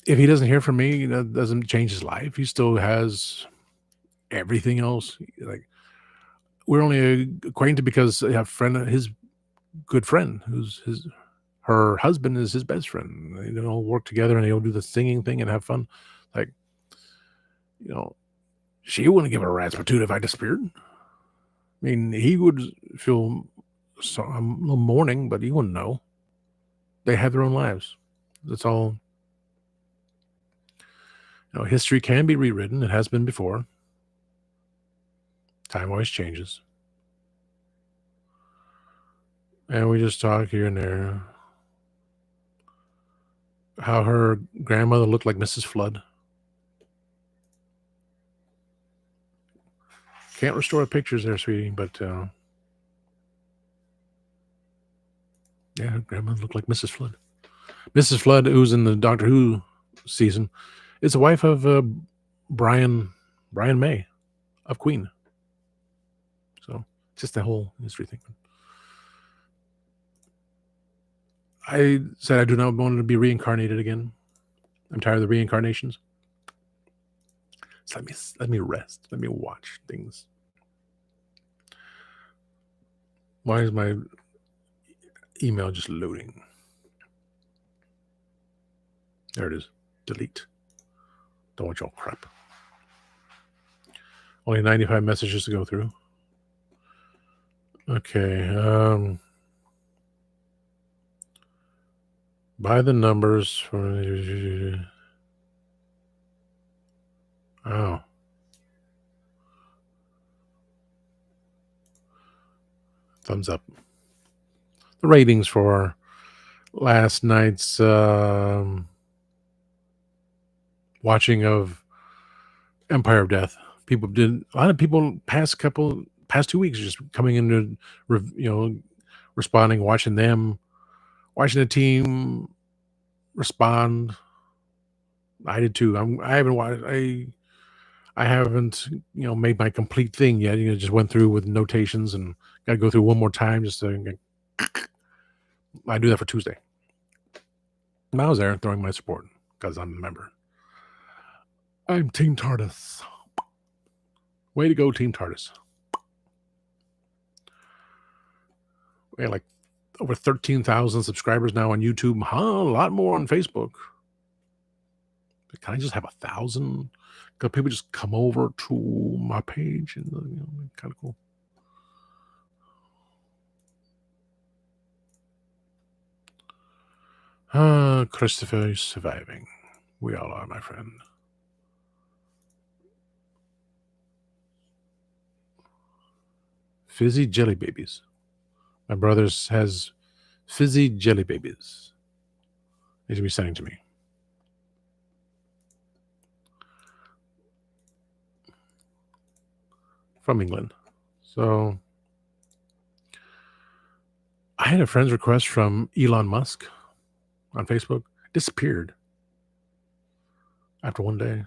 if he doesn't hear from me, that doesn't change his life. He still has everything else. Like, we're only acquainted because I have his good friend, her husband is his best friend. They all work together and they all do the singing thing and have fun. Like, you know, she wouldn't give a rat's patoot if I disappeared. I mean, he would feel a little mourning, but he wouldn't know. They have their own lives. That's all. History can be rewritten. It has been before. Time always changes. And we just talk here and there. How her grandmother looked like Mrs. Flood. Can't restore pictures there, sweetie, but yeah, her grandmother looked like Mrs. Flood. Mrs. Flood, who's in the Doctor Who season, is the wife of Brian May of Queen. So just the whole history thing. I said I do not want to be reincarnated again. I'm tired of the reincarnations. So let me rest. Let me watch things. Why is my email just loading? There it is. Delete. Don't want y'all crap. Only 95 messages to go through. Okay. By the numbers for. Oh. Thumbs up. The ratings for last night's watching of Empire of Death. A lot of people past 2 weeks just coming into responding, watching the team respond. I did too. I haven't watched. I haven't made my complete thing yet. Just went through with notations and got to go through one more time just to. I do that for Tuesday. And I was there throwing my support because I'm a member. I'm Team TARDIS. Way to go, Team TARDIS. We have like over 13,000 subscribers now on YouTube. A lot more on Facebook. Can I just have 1,000? Because people just come over to my page and kind of cool. Christopher is surviving. We all are, my friend. Fizzy jelly babies. My brother's has fizzy jelly babies. They should be sending to me. From England. So I had a friend's request from Elon Musk on Facebook. Disappeared after one day.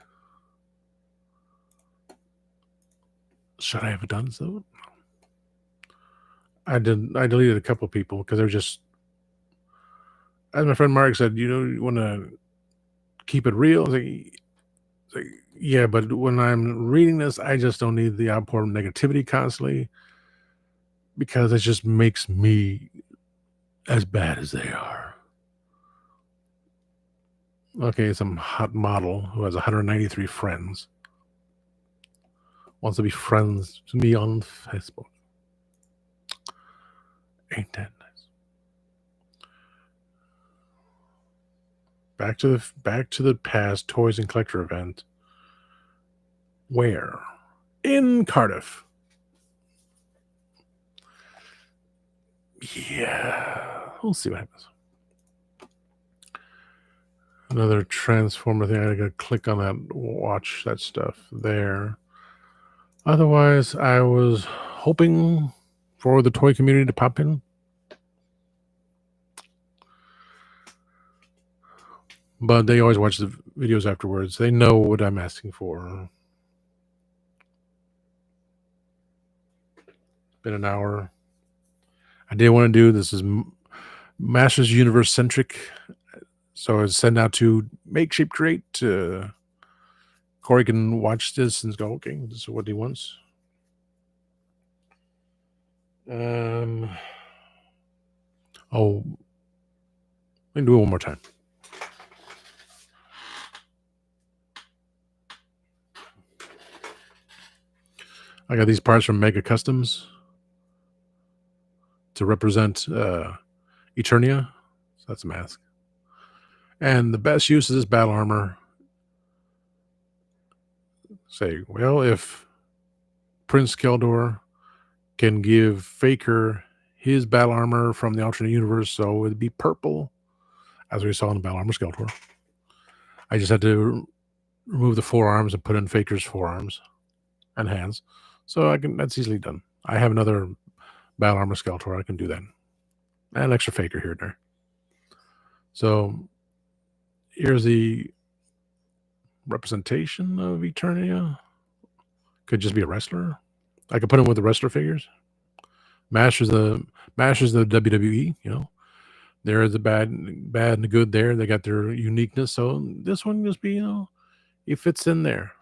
Should I have done so? I deleted a couple of people because they're just, as my friend Mark said, you want to keep it real. Like, yeah, but when I'm reading this, I just don't need the outpour of negativity constantly because it just makes me as bad as they are. Okay, some hot model who has 193 friends. wants to be friends with me on Facebook. Ain't that nice? Back to the past toys and collector event. Where? In Cardiff. Yeah, we'll see what happens. Another Transformer thing. I gotta click on that, watch that stuff there. Otherwise, I was hoping for the toy community to pop in. But they always watch the videos afterwards. They know what I'm asking for. Been an hour. I did want to do this is Masters Universe centric. So it's sent out to Make Shape Create. Corey can watch this and go, okay, this is what he wants. Oh, let me do it one more time. I got these parts from Mega Customs to represent Eternia. So that's a mask. And the best use of this battle armor. Say, well, if Prince Keldor can give Faker his battle armor from the alternate universe, so it'd be purple, as we saw in the battle armor Skeletor. I just had to remove the forearms and put in Faker's forearms and hands. So that's easily done. I have another battle armor Skeletor. I can do that. And extra Faker here and there. So here's the representation of Eternia. Could just be a wrestler. I could put him with the wrestler figures. Masters the WWE, you know. There's the bad and the good there. They got their uniqueness. So this one just be, you know, it fits in there.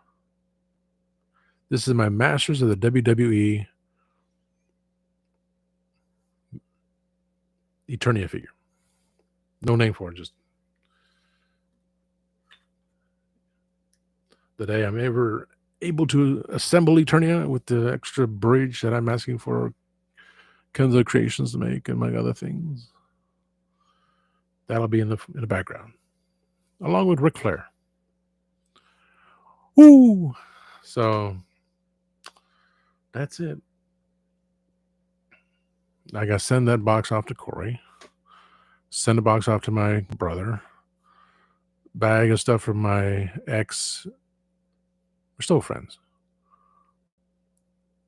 This is my Masters of the WWE Eternia figure. No name for it, just the day I'm ever able to assemble Eternia with the extra bridge that I'm asking for Kenzo Creations to make, among other things. That'll be in the background, along with Ric Flair. Woo! So that's it. I got to send that box off to Corey. Send the box off to my brother. Bag of stuff from my ex. We're still friends.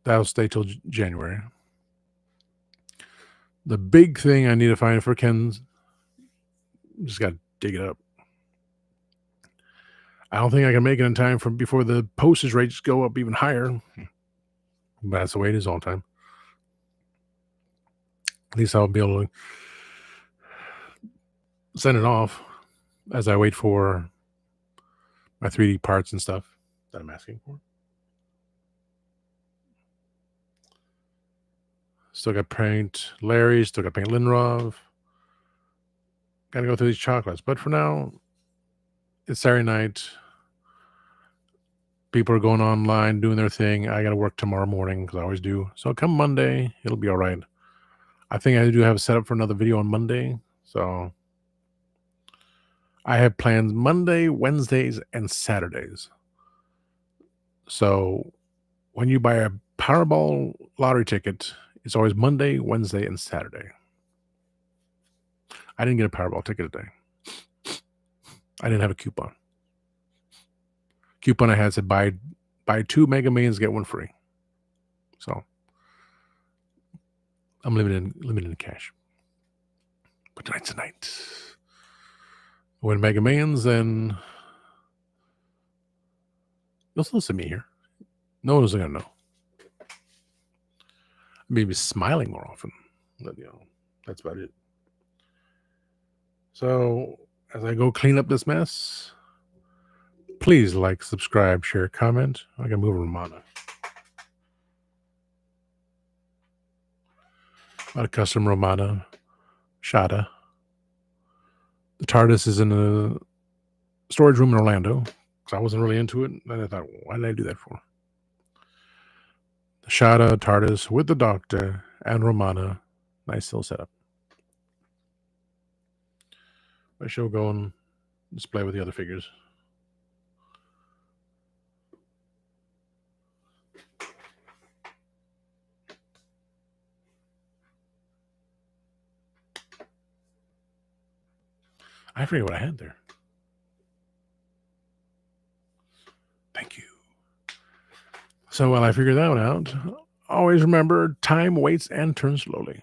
That'll stay till January. The big thing I need to find for Ken's, just got to dig it up. I don't think I can make it in time for before the postage rates go up even higher. But that's the way it is all the time. At least I'll be able to send it off as I wait for my 3D parts and stuff that I'm asking for. Still got paint Larry, still got paint Linrov. Got to go through these chocolates. But for now, it's Saturday night. People are going online, doing their thing. I got to work tomorrow morning because I always do. So come Monday, it'll be all right. I think I do have a setup for another video on Monday. So I have plans Monday, Wednesdays, and Saturdays. So when you buy a Powerball lottery ticket, it's always Monday, Wednesday, and Saturday. I didn't get a Powerball ticket today. I didn't have a coupon. Coupon I had said buy 2 Mega Millions, get 1 free. So I'm limited in cash. But tonight's the night. Win Mega Millions, then you'll still see me here. No one's gonna know. Maybe smiling more often. But you know, that's about it. So as I go clean up this mess, please like, subscribe, share, comment. I can move Romana. A custom Romana Shada. The TARDIS is in a storage room in Orlando because I wasn't really into it. And I thought, why did I do that for? Shada, TARDIS with the Doctor, and Romana. Nice little setup. I shall go and display with the other figures. I forget what I had there. Thank you. So while I figure that one out, always remember time waits and turns slowly.